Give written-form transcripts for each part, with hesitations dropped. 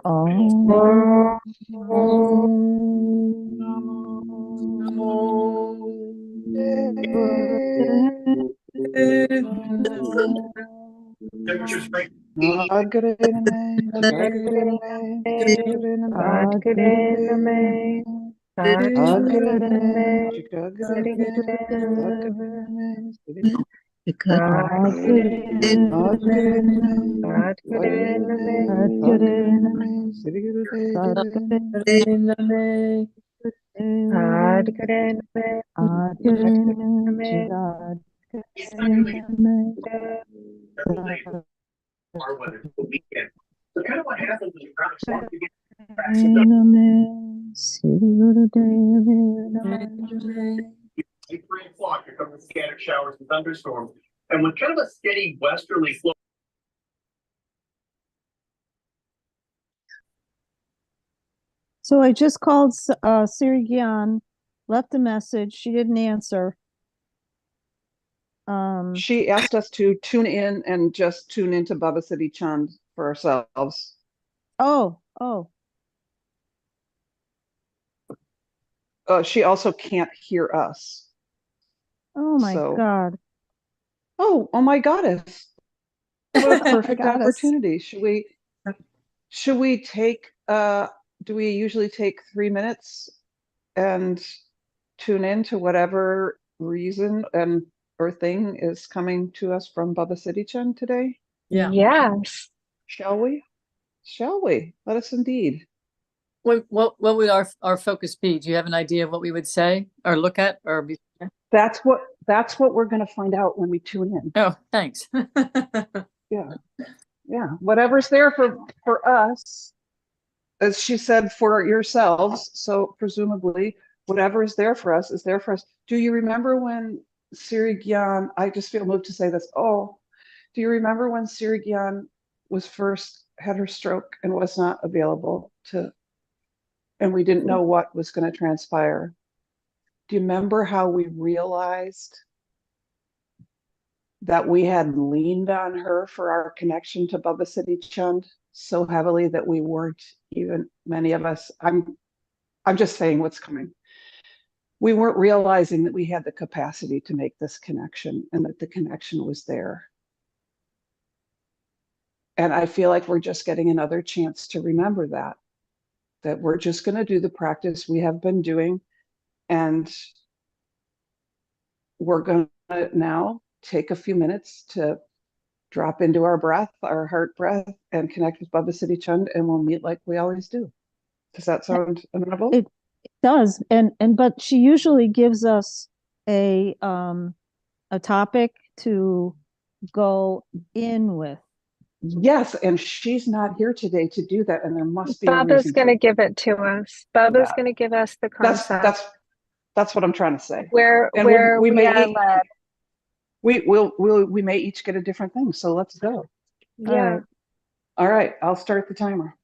Om. Scattered showers and thunderstorms, and with kind of a steady westerly flow. So I just called Siri Gyan, left a message. She didn't answer. She asked us to tune in and just tune into Baba City Chand for ourselves. Oh. She also can't hear us. Oh my God. Oh my goddess. What a perfect opportunity. Should we take do we usually take 3 minutes and tune in to whatever reason or thing is coming to us from Baba City Chand today? Yeah. Yes. Shall we? Let us indeed. What would our focus be? Do you have an idea of what we would say or look at or be? That's what we're going to find out when we tune in. Oh, thanks. Yeah. Whatever's there for us, as she said, for yourselves. So presumably whatever is there for us is there for us. Do you remember when Siri Gyan, I just feel moved to say this. Oh, do you remember when Siri Gyan had her stroke and was not available and we didn't know what was going to transpire? Do you remember how we realized that we had leaned on her for our connection to Baba City Chand so heavily that we weren't even, many of us, I'm just saying what's coming. We weren't realizing that we had the capacity to make this connection and that the connection was there. And I feel like we're just getting another chance to remember that we're just going to do the practice we have been doing. And we're going to now take a few minutes to drop into our breath, our heart breath, and connect with Baba City Chand, and we'll meet like we always do. Does that sound amenable? It does. But she usually gives us a topic to go in with. Yes, and she's not here today to do that, and there must be Baba's going to give it to us. Baba's going to give us the concept. That's what I'm trying to say. Where we may are led. We may each get a different thing, so let's go. Yeah. All right, I'll start the timer.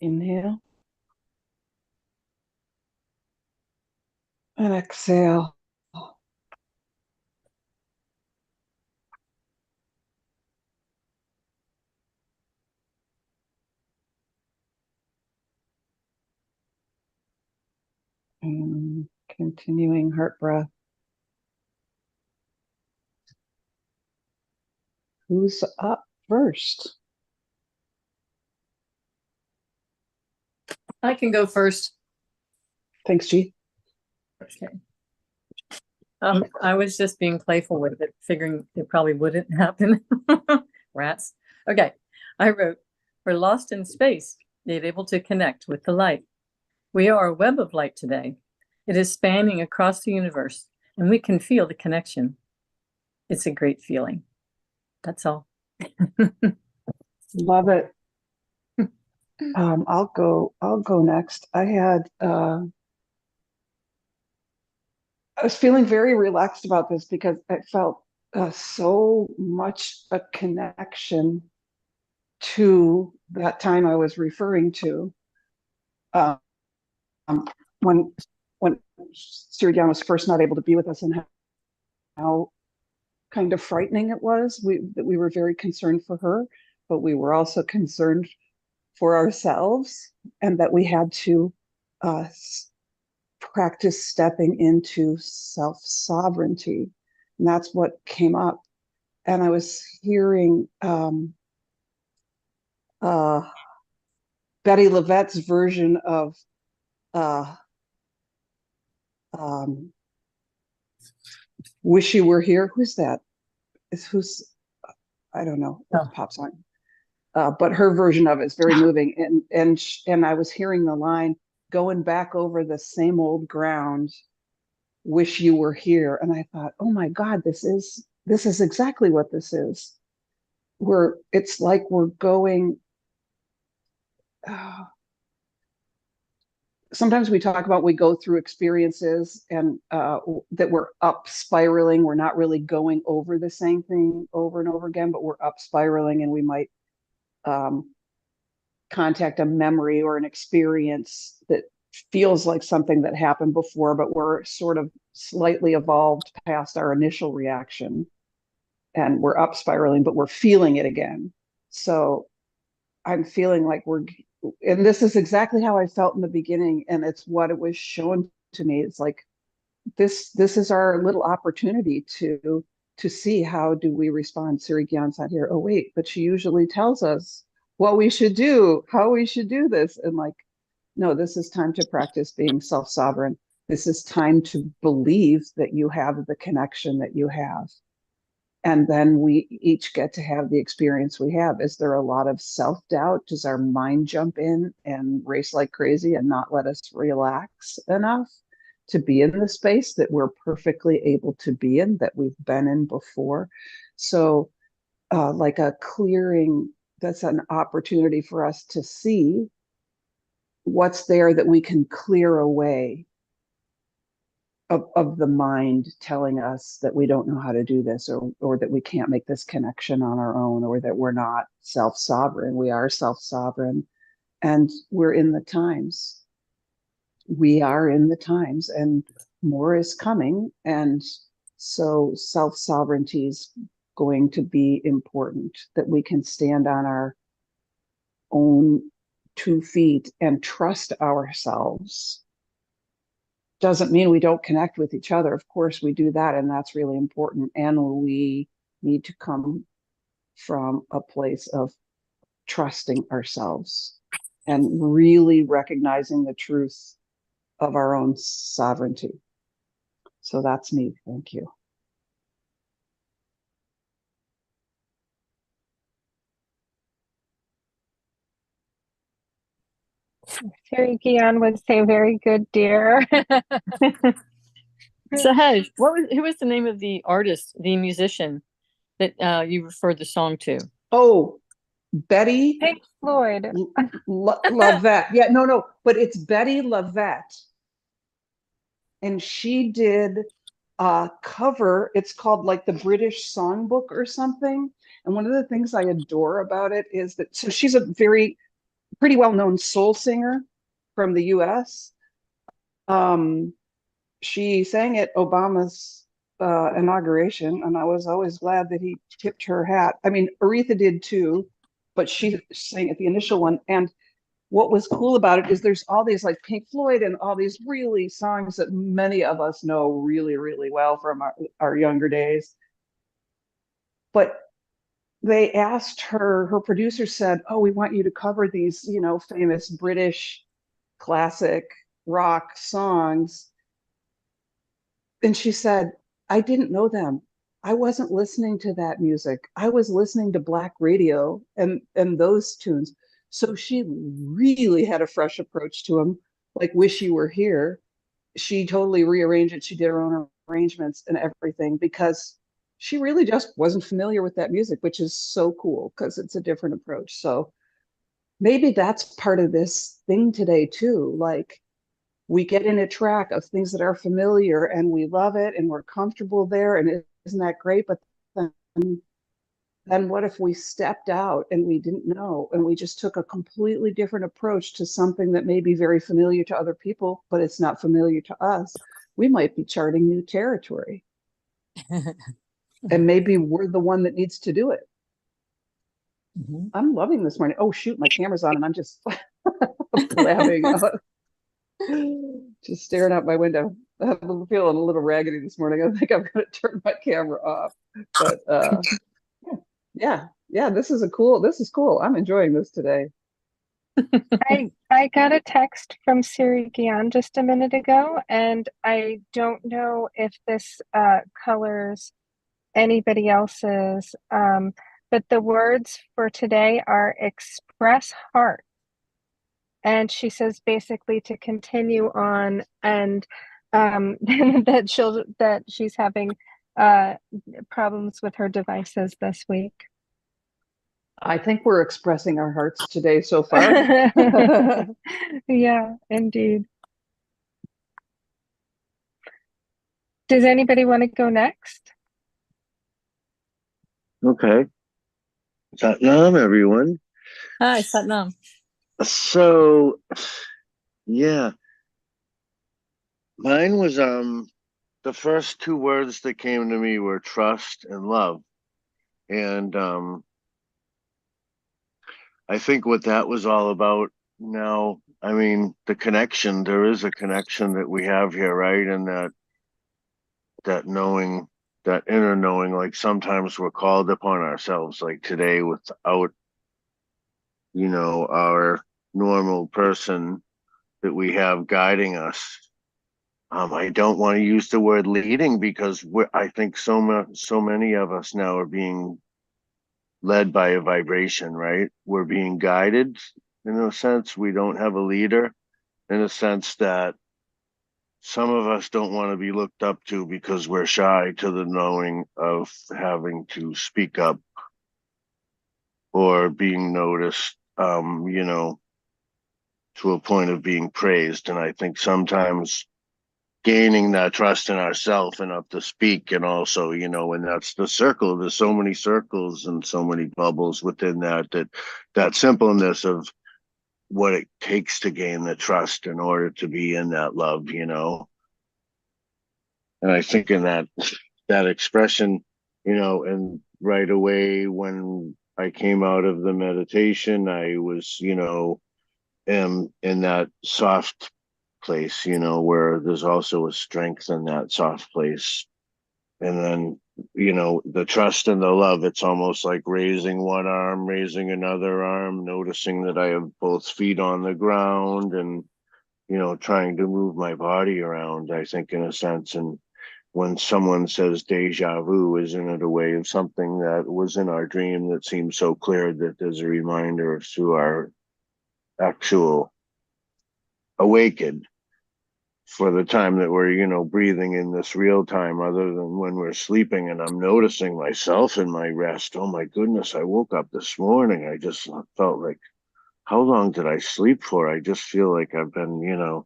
Inhale. And exhale. And continuing heart breath. Who's up first? I can go first. Thanks, G. Okay. I was just being playful with it, figuring it probably wouldn't happen. Rats. Okay. I wrote, we're lost in space, yet able to connect with the light. We are a web of light today. It is spanning across the universe, and we can feel the connection. It's a great feeling. That's all. Love it. I'll go next. I was feeling very relaxed about this because I felt so much a connection to that time I was referring to. Um, when Siri was first not able to be with us, and how kind of frightening it was. That we were very concerned for her, but we were also concerned for ourselves, and that we had to practice stepping into self-sovereignty. And that's what came up. And I was hearing Betty LaVette's version of Wish You Were Here. Who's that? I don't know. It's a pop song. But her version of it is very moving. And I was hearing the line, going back over the same old ground, wish you were here. And I thought, oh my God, this is exactly what this is. It's like we're going, sometimes we talk about, we go through experiences and that we're up spiraling. We're not really going over the same thing over and over again, but we're up spiraling, and we might contact a memory or an experience that feels like something that happened before, but we're sort of slightly evolved past our initial reaction, and we're up spiraling, but we're feeling it again. So I'm feeling like and this is exactly how I felt in the beginning, and it's what it was shown to me. It's like this is our little opportunity to see, how do we respond. Siri Gyan's not here. Oh wait, but she usually tells us what we should do, how we should do this. And like, no, this is time to practice being self-sovereign. This is time to believe that you have the connection that you have. And then we each get to have the experience we have. Is there a lot of self-doubt? Does our mind jump in and race like crazy and not let us relax enough to be in the space that we're perfectly able to be in, that we've been in before? So like a clearing, that's an opportunity for us to see what's there that we can clear away of the mind telling us that we don't know how to do this, or that we can't make this connection on our own, or that we're not self-sovereign. We are self-sovereign, and we're in the times. We are in the times, and more is coming. And so self-sovereignty is going to be important, that we can stand on our own 2 feet and trust ourselves. Doesn't mean we don't connect with each other. Of course we do that, and that's really important. And we need to come from a place of trusting ourselves and really recognizing the truth of our own sovereignty. So that's me. Thank you. Siri Gian would say, very good, dear. Sahaj, who was the name of the artist, the musician that you referred the song to? Oh, Betty Pink Floyd. LaVette. Yeah, no, but it's Betty LaVette. And she did a cover. It's called like the British Songbook or something. And one of the things I adore about it is that, so she's a very pretty well-known soul singer from the US. She sang at Obama's inauguration, and I was always glad that he tipped her hat. I mean, Aretha did too, but she sang at the initial one. And what was cool about it is there's all these like Pink Floyd and all these really songs that many of us know really, really well from our younger days. But they asked her producer said, oh, we want you to cover these, you know, famous British classic rock songs. And she said, I didn't know them. I wasn't listening to that music. I was listening to black radio and those tunes. So she really had a fresh approach to them, like Wish You Were Here. She totally rearranged it. She did her own arrangements and everything because she really just wasn't familiar with that music, which is so cool because it's a different approach. So maybe that's part of this thing today too. Like we get in a track of things that are familiar and we love it and we're comfortable there. And isn't that great? But then what if we stepped out and we didn't know and we just took a completely different approach to something that may be very familiar to other people, but it's not familiar to us? We might be charting new territory. And maybe we're the one that needs to do it. Mhm. I'm loving this morning. Oh, shoot, my camera's on and I'm just blabbing. Just staring out my window. I'm feeling a little raggedy this morning. I think I'm going to turn my camera off. But yeah, this is cool. I'm enjoying this today. I got a text from Siri Gian just a minute ago, and I don't know if this colors anybody else's, but the words for today are express heart. And she says basically to continue on, and that she's having problems with her devices this week. I think we're expressing our hearts today so far. Yeah, indeed. Does anybody want to go next? Okay. Satnam, everyone. Hi, Satnam. So, yeah, mine was the first two words that came to me were trust and love, and I think what that was all about. Now, I mean, the connection. There is a connection that we have here, right? And that knowing, that inner knowing. Like sometimes we're called upon ourselves, like today, without our normal person that we have guiding us. I don't want to use the word leading because I think so many of us now are being led by a vibration, right? We're being guided in a sense. We don't have a leader in a sense that some of us don't want to be looked up to because we're shy to the knowing of having to speak up or being noticed, to a point of being praised. And I think sometimes gaining that trust in ourselves enough to speak, and also, and that's the circle. There's so many circles and so many bubbles within that simpleness of what it takes to gain the trust in order to be in that love. And I think in that expression, and right away when I came out of the meditation, I was, am in that soft place, where there's also a strength in that soft place. And then, the trust and the love, it's almost like raising one arm, raising another arm, noticing that I have both feet on the ground and, trying to move my body around, I think, in a sense. And when someone says deja vu, isn't it a way of something that was in our dream that seems so clear that there's a reminder through our actual awakened for the time that we're, breathing in this real time, other than when we're sleeping. And I'm noticing myself in my rest. Oh my goodness, I woke up this morning. I just felt like, how long did I sleep for? I just feel like I've been,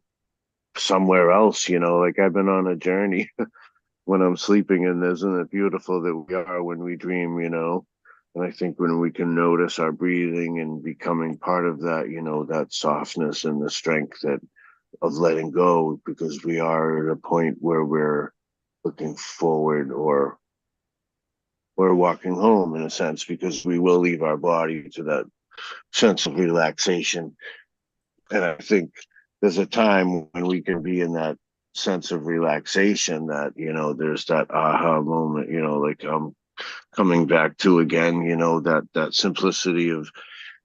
somewhere else, like I've been on a journey when I'm sleeping. And isn't it beautiful that we are when we dream, And I think when we can notice our breathing and becoming part of that, that softness and the strength that of letting go, because we are at a point where we're looking forward, or we're walking home in a sense, because we will leave our body to that sense of relaxation. And I think there's a time when we can be in that sense of relaxation that, there's that aha moment, like coming back to again, that simplicity of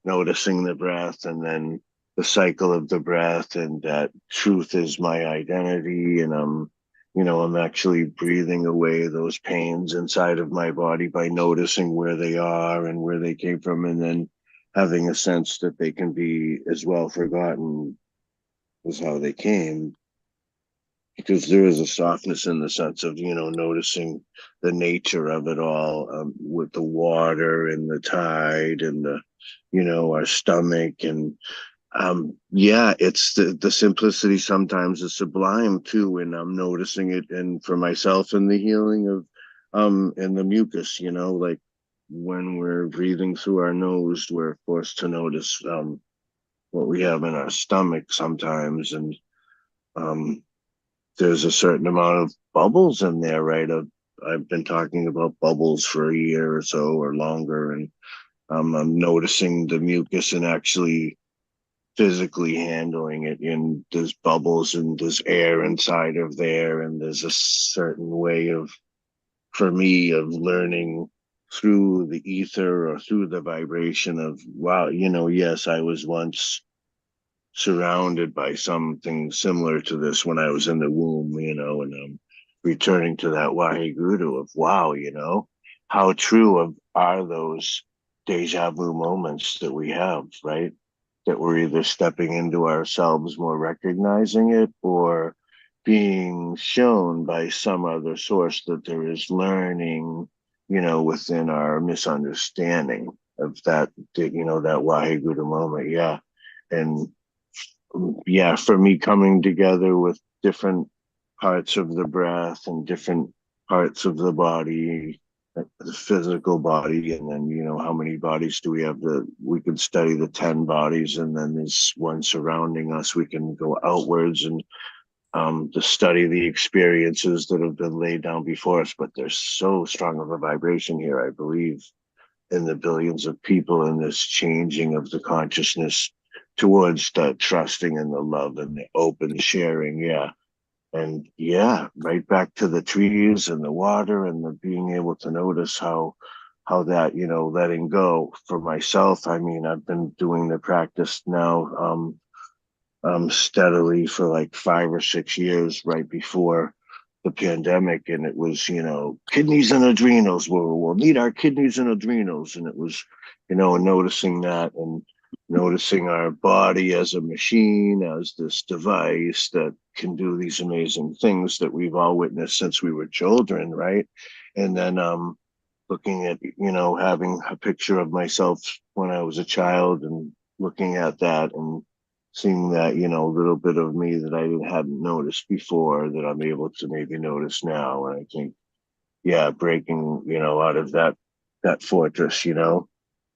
noticing the breath, and then the cycle of the breath, and that truth is my identity. And I'm actually breathing away those pains inside of my body by noticing where they are and where they came from, and then having a sense that they can be as well forgotten as how they came, because there is a softness in the sense of, noticing the nature of it all, with the water and the tide and our stomach. And yeah, it's the simplicity sometimes is sublime too. And I'm noticing it, and for myself, in the healing of in the mucus, like when we're breathing through our nose, we're forced to notice what we have in our stomach sometimes. And um there's a certain amount of bubbles in there, right? I've been talking about bubbles for a year or so or longer, and I'm noticing the mucus and actually physically handling it. And there's bubbles and there's air inside of there, and there's a certain way of, for me, of learning through the ether or through the vibration of, wow, yes, I was once surrounded by something similar to this when I was in the womb, and returning to that Waheguru of, wow, how true are those deja vu moments that we have, right? That we're either stepping into ourselves, more recognizing it, or being shown by some other source that there is learning, within our misunderstanding of that Waheguru moment. Yeah. And yeah, for me, coming together with different parts of the breath and different parts of the body, the physical body, and then, how many bodies do we have? We could study the 10 bodies, and then there's one surrounding us. We can go outwards and to study the experiences that have been laid down before us. But there's so strong of a vibration here, I believe, in the billions of people, in this changing of the consciousness towards the trusting and the love and the open sharing. Yeah. And yeah, right back to the trees and the water and the being able to notice how that, letting go. For myself, I mean, I've been doing the practice now steadily for like 5 or 6 years, right before the pandemic. And it was, kidneys and adrenals, we'll need our kidneys and adrenals. And it was, noticing that, and noticing our body as a machine, as this device that can do these amazing things that we've all witnessed since we were children, right? And then looking at, having a picture of myself when I was a child, and looking at that and seeing that, little bit of me that I hadn't noticed before, that I'm able to maybe notice now. And I think, yeah, breaking, out of that fortress,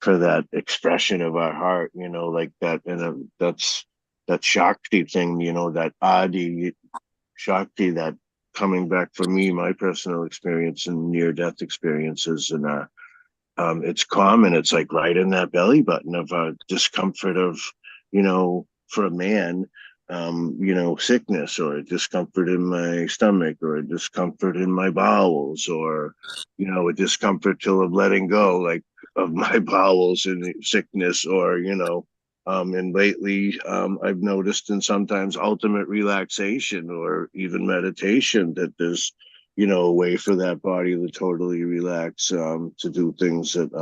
for that expression of our heart, like that. And that's that Shakti thing, that Adi Shakti, that coming back for me, my personal experience and near death experiences. And it's common. It's like right in that belly button of discomfort of, for a man, sickness, or a discomfort in my stomach, or a discomfort in my bowels, or, a discomfort till of letting go, like of my bowels and sickness, or, and lately I've noticed, in sometimes ultimate relaxation or even meditation, that there's, a way for that body to totally relax, to do things that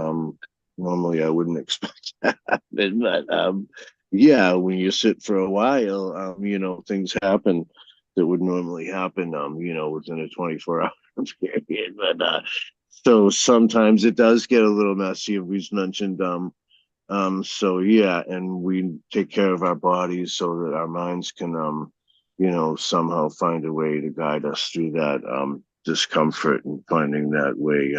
normally I wouldn't expect to happen. But yeah, when you sit for a while, things happen that would normally happen, within a 24-hour period. But so sometimes it does get a little messy, as we've mentioned. So yeah, and we take care of our bodies so that our minds can, somehow find a way to guide us through that discomfort, and finding that way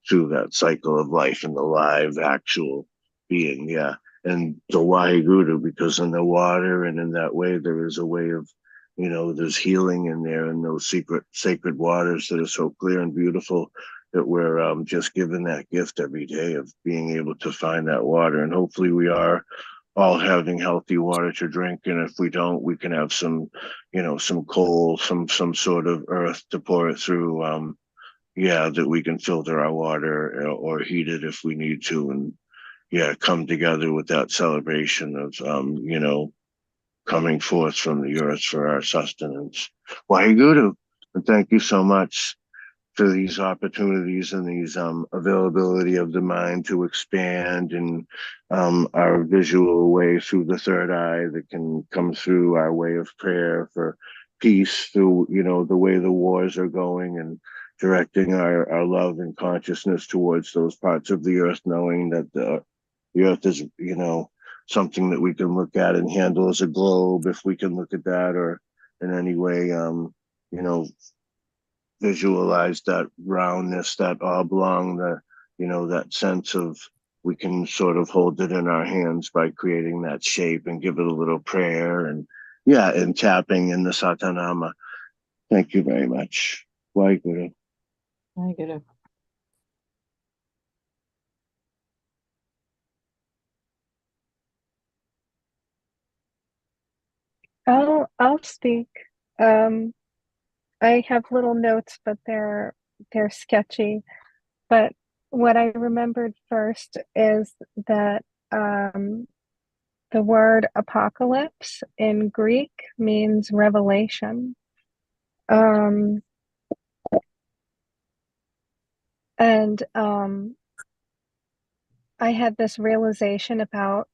through that cycle of life and the live actual being. Yeah. And the Waheguru, because in the water and in that way, there is a way of, there's healing in there, and those secret sacred waters that are so clear and beautiful, that we're just given that gift every day of being able to find that water. And hopefully we are all having healthy water to drink. And if we don't, we can have some, some coal, some sort of earth to pour it through. Yeah, that we can filter our water, or heat it if we need to. And yeah, come together with that celebration of, coming forth from the earth for our sustenance. Waheguru, and thank you so much for these opportunities and these availability of the mind to expand, and our visual way through the third eye that can come through our way of prayer for peace, through the way the wars are going, and directing our love and consciousness towards those parts of the earth, knowing that the earth is something that we can look at and handle as a globe, if we can look at that, or in any way visualize that roundness, that oblong, that sense of, we can sort of hold it in our hands by creating that shape and give it a little prayer, and yeah, and tapping in the Satanama. Thank you very much. Waheguru. Waheguru. I'll speak. Um, I have little notes, but they're sketchy. But what I remembered first is that the word apocalypse in Greek means revelation. And I had this realization about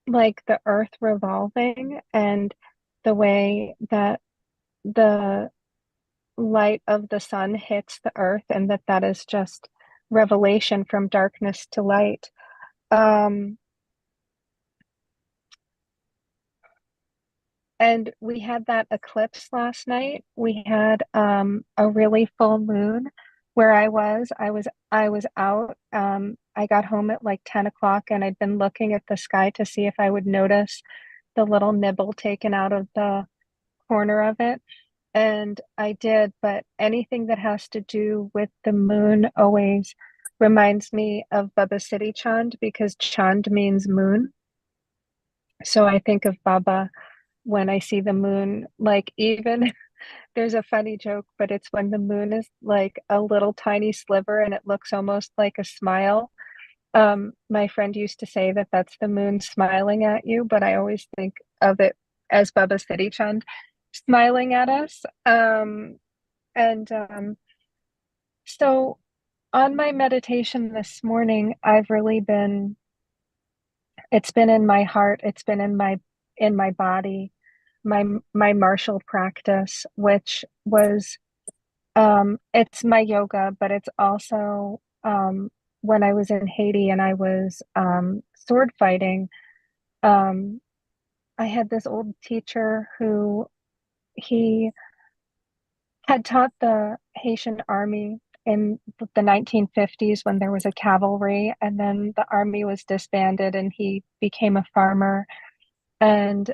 like the earth revolving, and the way that the light of the sun hits the earth, and that is just revelation from darkness to light. And we had that eclipse last night. We had a really full moon where I was out. I got home at like 10 o'clock, and I'd been looking at the sky to see if I would notice the little nibble taken out of the corner of it. And I did, but anything that has to do with the moon always reminds me of Baba Siddhi Chand, because Chand means moon. So I think of Baba when I see the moon. Like, even there's a funny joke, but it's when the moon is like a little tiny sliver and it looks almost like a smile. My friend used to say that that's the moon smiling at you, but I always think of it as Baba Siddhi Chand smiling at us. And So on my meditation this morning, it's been in my heart, it's been in my body, my martial practice, which was it's my yoga, but it's also when I was in Haiti and I was sword fighting. I had this old teacher who he had taught the Haitian army in the 1950s when there was a cavalry, and then the army was disbanded and he became a farmer. And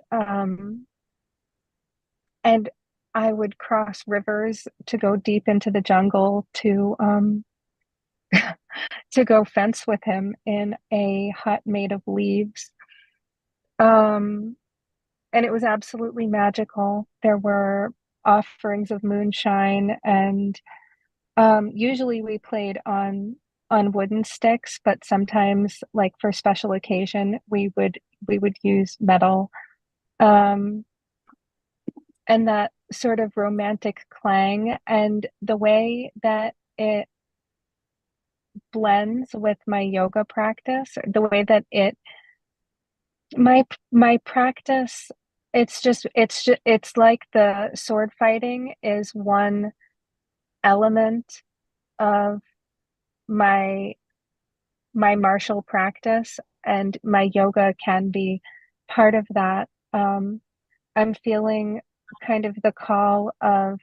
I would cross rivers to go deep into the jungle to go fence with him in a hut made of leaves. And it was absolutely magical. There were offerings of moonshine, and usually we played on wooden sticks, but sometimes, like for special occasion, we would use metal. Um, and that sort of romantic clang, and the way that it blends with my yoga practice, the way that my practice, it's like the sword fighting is one element of my martial practice, and my yoga can be part of that. I'm feeling kind of the call of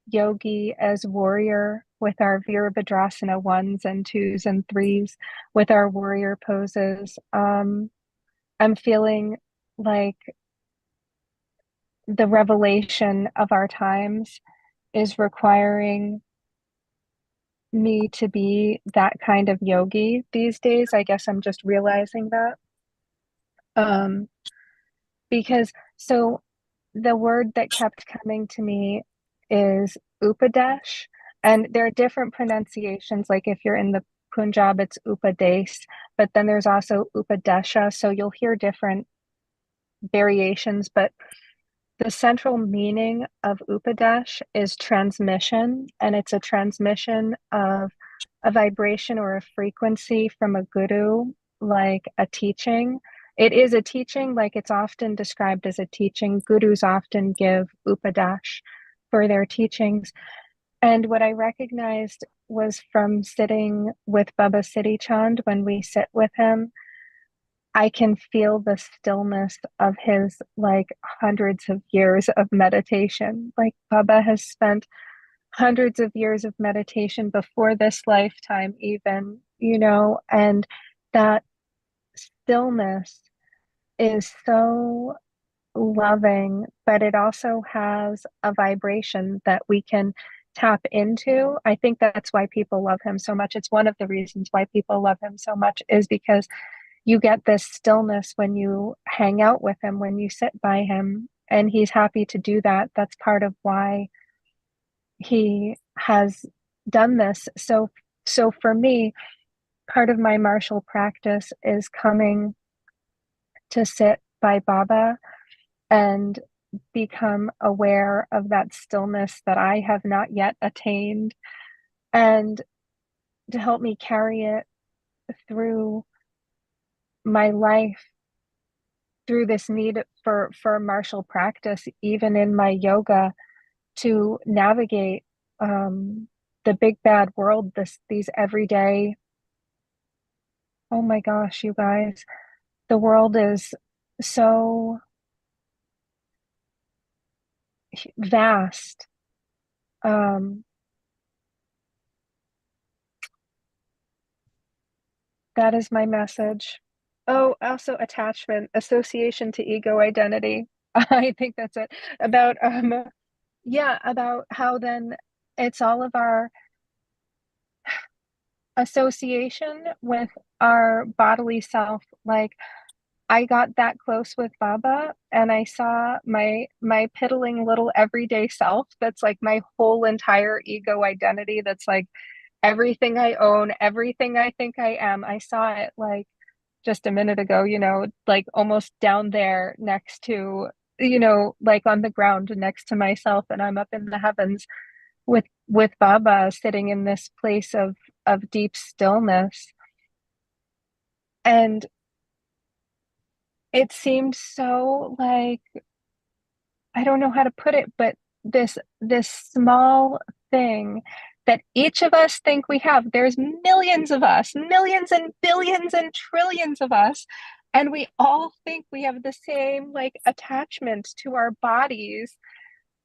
yogi as warrior with our Virabhadrasana 1s and 2s and 3s, with our warrior poses. I'm feeling like the revelation of our times is requiring me to be that kind of yogi these days. I guess I'm just realizing that. Because so the word that kept coming to me is Upadesh, and there are different pronunciations. Like if you're in the Punjab, it's Upadesh, but then there's also Upadesha. So you'll hear different variations, but the central meaning of Upadesh is transmission, and it's a transmission of a vibration or a frequency from a guru, like a teaching. It is a teaching, like it's often described as a teaching. Gurus often give Upadesh for their teachings. And what I recognized was from sitting with Baba Siddhi Chand, when we sit with him, I can feel the stillness of his like hundreds of years of meditation. Like Baba has spent hundreds of years of meditation before this lifetime, even, and that stillness is so loving, but it also has a vibration that we can tap into. I think that's why people love him so much. It's one of the reasons why people love him so much, is because you get this stillness when you hang out with him, when you sit by him, and he's happy to do that. That's part of why he has done this. So for me, part of my martial practice is coming to sit by Baba and become aware of that stillness that I have not yet attained, and to help me carry it through my life, through this need for martial practice, even in my yoga, to navigate the big bad world, these everyday, oh my gosh, you guys, the world is so vast. That is my message. Oh, also attachment, association to ego identity. I think that's it. About about how then it's all of our association with our bodily self. Like I got that close with Baba, and I saw my piddling little everyday self that's like my whole entire ego identity, that's like everything I own, everything I think I am. I saw it like just a minute ago, like almost down there next to, like on the ground next to myself, and I'm up in the heavens with Baba, sitting in this place of deep stillness. And it seemed so like, I don't know how to put it, but this small thing that each of us think we have. There's millions of us, millions and billions and trillions of us, and we all think we have the same like attachment to our bodies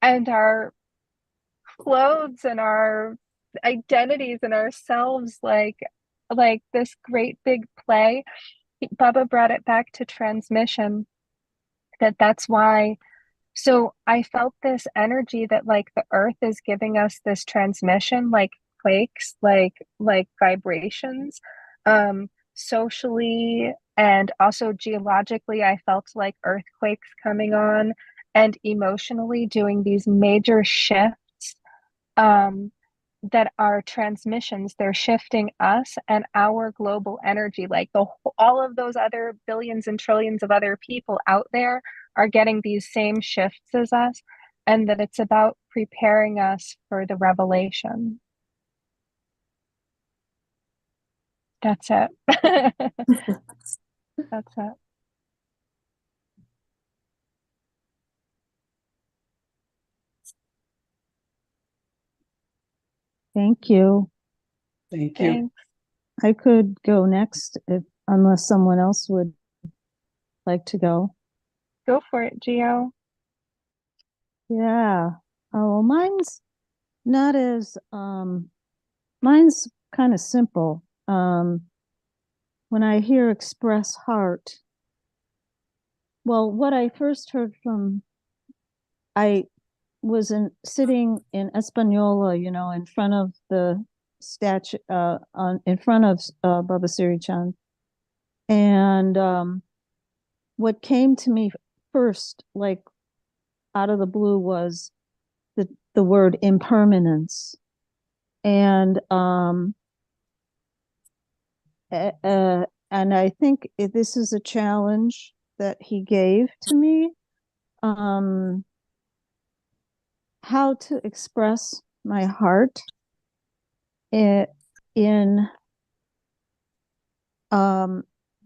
and our clothes and our identities and ourselves, like this great big play. Baba brought it back to transmission, that's why. So I felt this energy that like the earth is giving us this transmission, like quakes, like vibrations, socially and also geologically. I felt like earthquakes coming on, and emotionally doing these major shifts, that are transmissions. They're shifting us and our global energy. Like all of those other billions and trillions of other people out there are getting these same shifts as us, and that it's about preparing us for the revelation. That's it. That's it. Thank you. Thank you. Thanks. I could go next unless someone else would like to go. Go for it, Gio. Yeah. Oh, well, mine's not as Mine's kind of simple. When I hear express heart, well, what I first heard from, I was sitting in Espanola, in front of the statue, in front of Baba Siri Chand. And what came to me first, like out of the blue, was the word impermanence. And and I think this is a challenge that he gave to me. How to express my heart in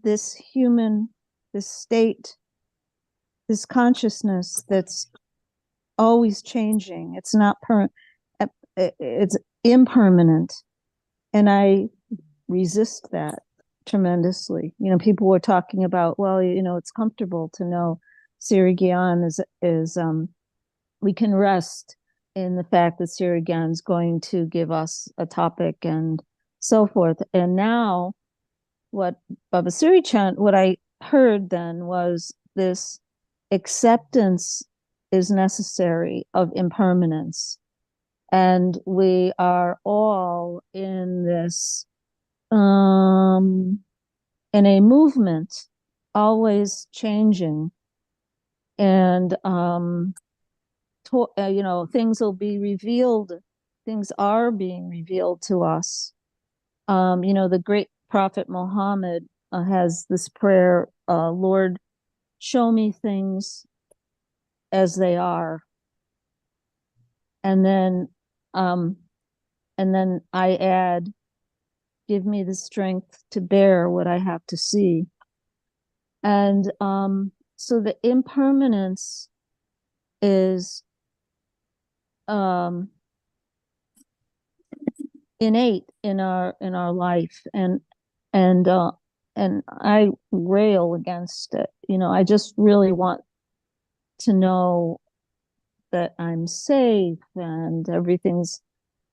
this state, this consciousness that's always changing. It's not it's impermanent. And I resist that tremendously. People were talking about, well, it's comfortable to know Siri Gyan is we can rest in the fact that Siri Gyan is going to give us a topic and so forth. And now what Baba Siri Chand, what I heard then was this acceptance is necessary of impermanence. And we are all in this, in a movement, always changing. And, things will be revealed. Things are being revealed to us. The great prophet Muhammad has this prayer, Lord, show me things as they are. And then I add, give me the strength to bear what I have to see. And so the impermanence is innate in our life, and I rail against it. I just really want to know that I'm safe and everything's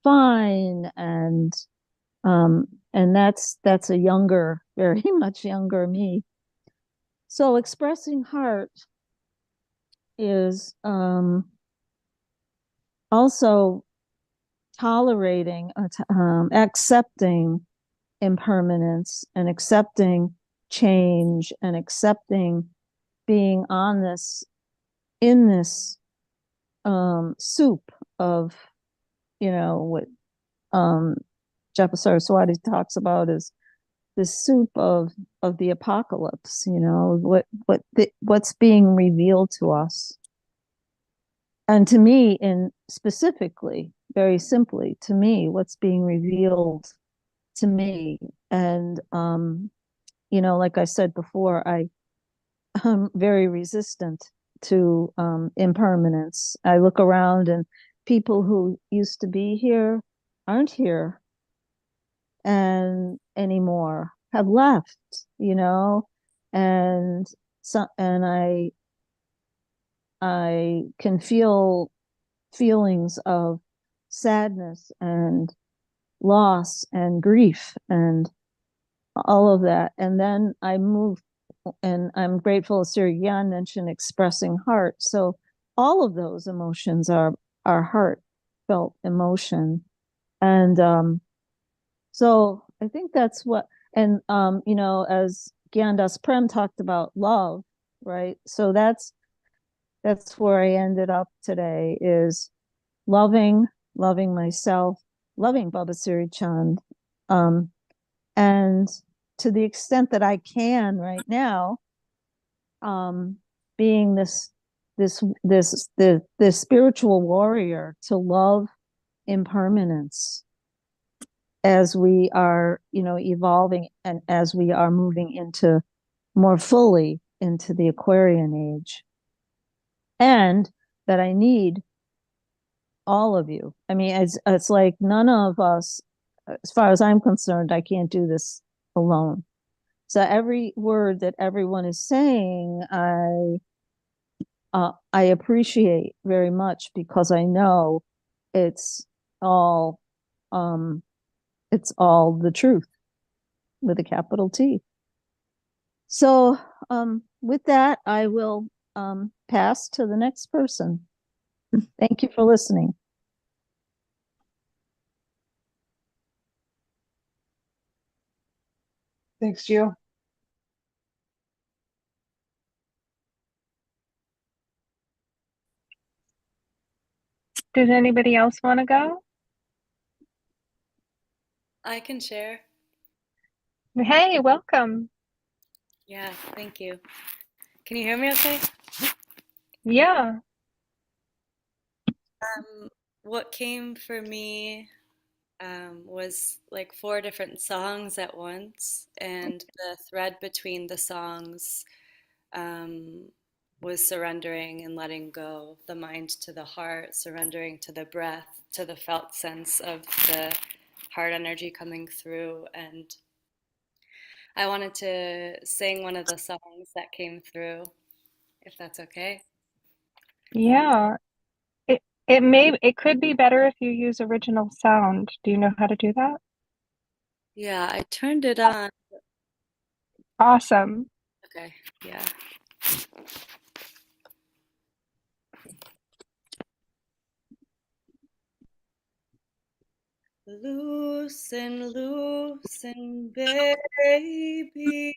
fine, and that's a younger, very much younger me. So expressing heart is also tolerating, accepting impermanence, and accepting change, and accepting being in this soup of, what Japa Saraswati talks about is the soup of the apocalypse. What's being revealed to us. And to me, specifically, very simply, to me, what's being revealed to me. And like I said before, I'm very resistant to impermanence. I look around, and people who used to be here aren't here and anymore, have left, and I can feel feelings of sadness and loss and grief and all of that. And then I move, and I'm grateful Siri Gyan mentioned expressing heart. So all of those emotions are heartfelt emotion. And so I think that's what, and as Gyandas Prem talked about love, right? So that's where I ended up today, is loving myself, loving Baba Siri Chand, and to the extent that I can right now, being this spiritual warrior to love impermanence as we are, evolving, and as we are moving into more fully into the Aquarian age. And that I need all of you. I mean, it's like none of us, as far as I'm concerned, I can't do this alone. So every word that everyone is saying, I appreciate very much, because I know it's all It's all the truth with a capital T. So with that, I will pass to the next person. Thank you for listening. Thanks, Gio. Did anybody else want to go? I can share. Hey, welcome. Yeah, thank you. Can you hear me okay? Yeah. What came for me was like four different songs at once, and the thread between the songs um, was surrendering and letting go, the mind to the heart, surrendering to the breath, to the felt sense of the heart energy coming through. And I wanted to sing one of the songs that came through, if that's okay. Yeah. It could be better if you use original sound. Do you know how to do that? Yeah, I turned it on. Awesome. Okay, yeah. Loosen, loosen, baby.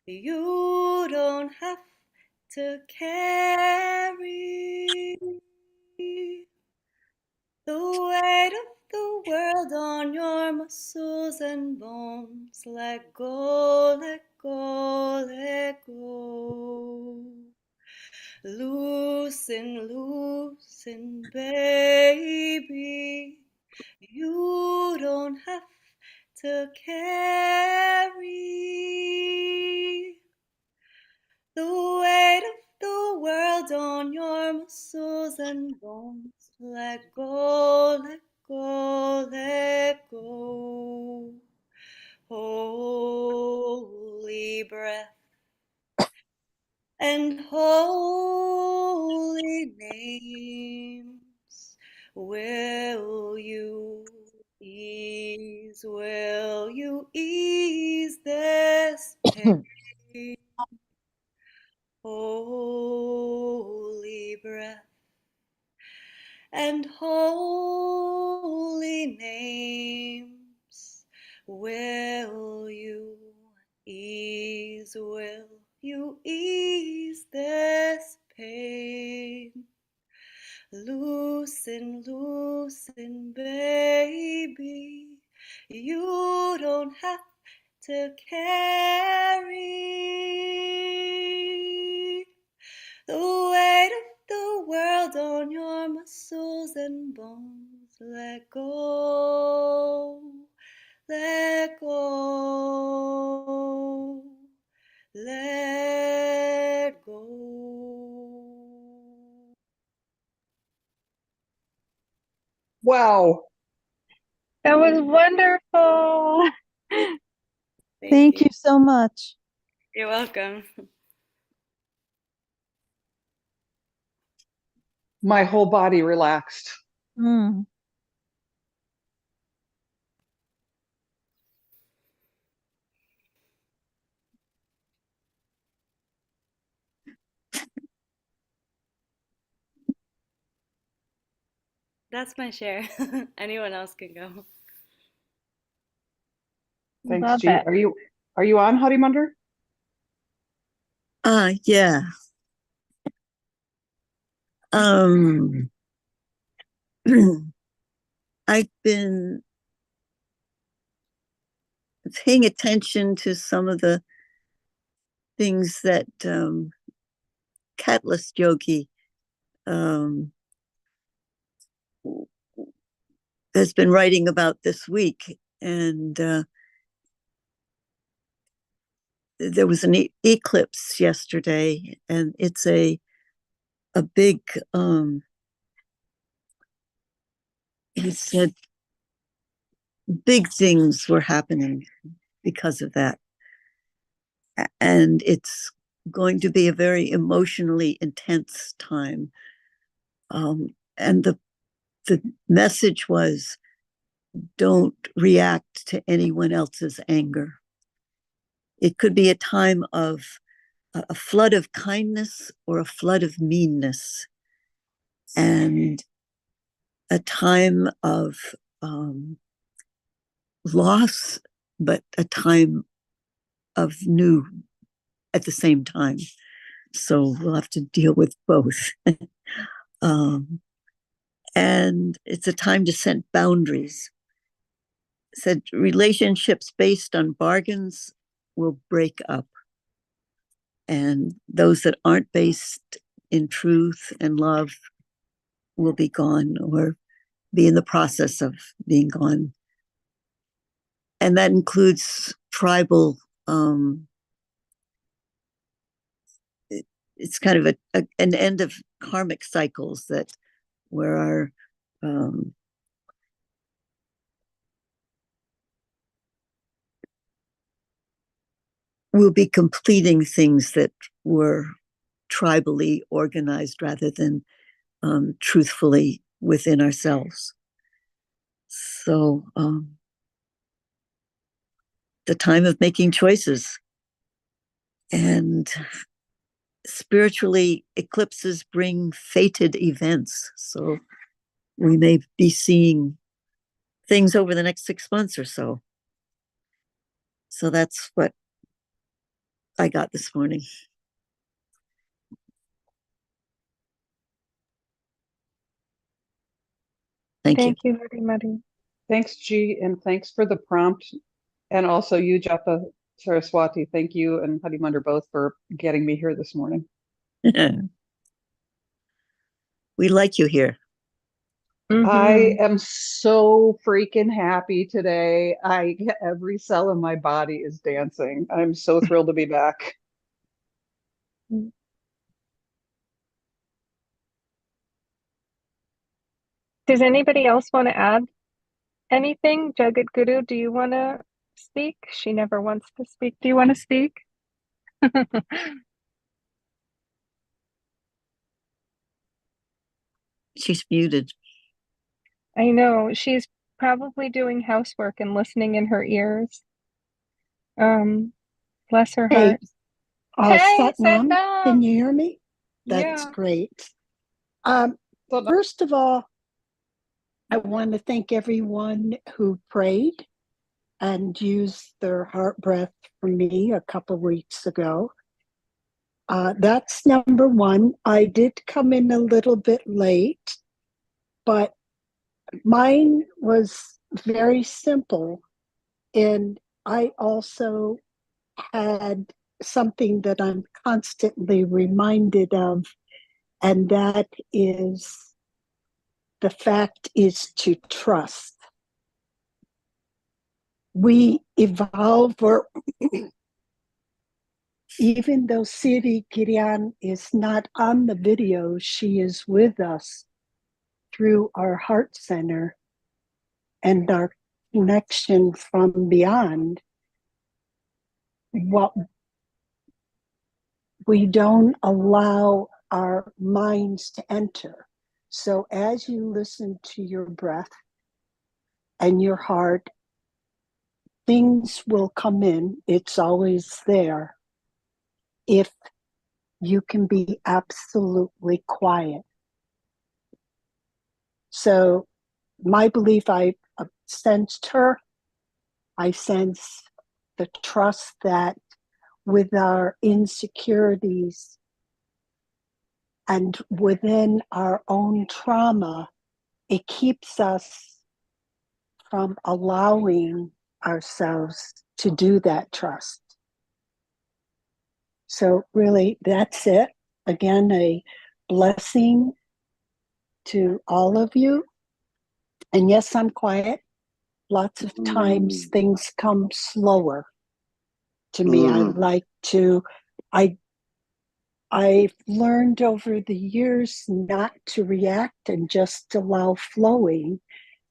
You don't have to carry the weight of the world on your muscles and bones. Let go, let go, let go. Loosen, loosen, baby. You don't have to carry the weight of the world on your muscles and bones. Let go, let go, let go. Holy breath and holy names. Will you ease this pain? Holy breath and holy names. Will you ease this pain? Loosen, loosen, baby. You don't have to carry the weight of the world on your muscles and bones. Let go, let go, let go. Wow. That was wonderful. Thank you so much. You're welcome. My whole body relaxed. Mm. That's my share. Anyone else can go. Thanks, Love G. it. Are you on, Harimunder? Yeah. Um, I've been paying attention to some of the things that Catalyst Yogi um, has been writing about this week. And there was an eclipse yesterday, and it's a big, he said, big things were happening because of that. And it's going to be a very emotionally intense time. And the message was, don't react to anyone else's anger. It could be a time of a flood of kindness or a flood of meanness, and a time of loss, but a time of new at the same time. So we'll have to deal with both. And it's a time to set boundaries. Said relationships based on bargains will break up, and those that aren't based in truth and love will be gone or be in the process of being gone. And that includes tribal, it's kind of an end of karmic cycles that where our we'll be completing things that were tribally organized rather than truthfully within ourselves. So the time of making choices. And spiritually, eclipses bring fated events. So we may be seeing things over the next 6 months or so. So that's what I got this morning. Thank you. Thank you very much. Thanks, G, and thanks for the prompt. And also you, Japa Saraswati, thank you and Hadimandir both for getting me here this morning. We like you here. I am so freaking happy today. Every cell in my body is dancing. I'm so thrilled to be back. Does anybody else want to add anything? Jagat Guru, do you want to speak? She never wants to speak. Do you want to speak? She's muted. I know. She's probably doing housework and listening in her ears. Bless her heart. Hey, Satnam. Can you hear me? Yeah. That's great. First of all, I want to thank everyone who prayed and used their heart breath for me a couple weeks ago. That's number one. I did come in a little bit late, but mine was very simple. And I also had something that I'm constantly reminded of, and that is the fact is to trust. We evolve, or even though Siri Girian is not on the video, she is with us through our heart center and our connection from beyond. What we don't allow our minds to enter. So as you listen to your breath and your heart, things will come in. It's always there if you can be absolutely quiet. So my belief, I sensed her. I sense the trust that with our insecurities and within our own trauma, it keeps us from allowing ourselves to do that trust. So really, that's it. Again, a blessing to all of you. And yes, I'm quiet. Lots of times things come slower to me. I've learned over the years not to react and just allow flowing.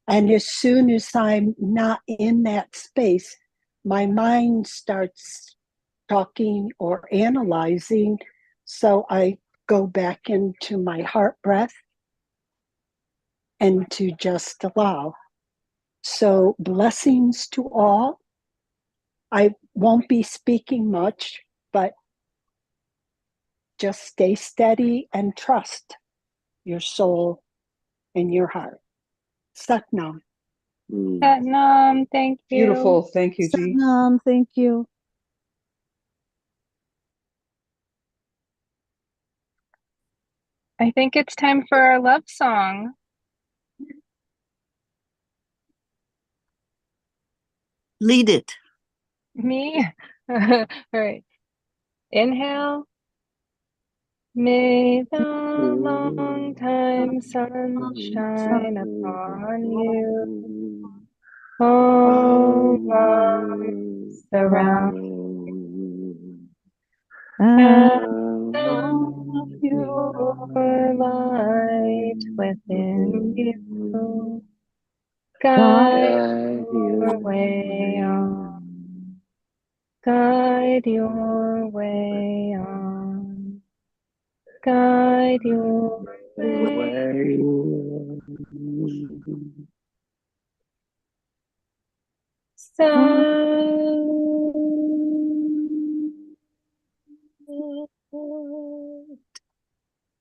And as soon as I'm not in that space, my mind starts talking or analyzing. So I go back into my heart breath and to just allow. So blessings to all. I won't be speaking much, but just stay steady and trust your soul and your heart. Satnam. Satnam, thank you. Beautiful. Thank you, G. Satnam, thank you. I think it's time for our love song. Lead it. Me? All right. Inhale. May the long time sun shine upon you. All life surround And your light within you. God, Guide your way on. Guide your way on. Guide your way.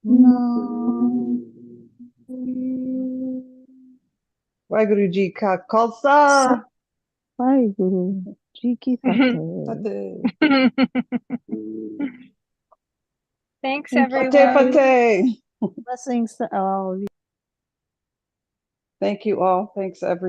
no. Waheguru Ji Ka Khalsa. Waheguru Ji Ki Fateh. Fateh. Thanks, Thank you. Fateh, everyone. Fateh. Blessings to all. Thank you all. Thanks, everyone.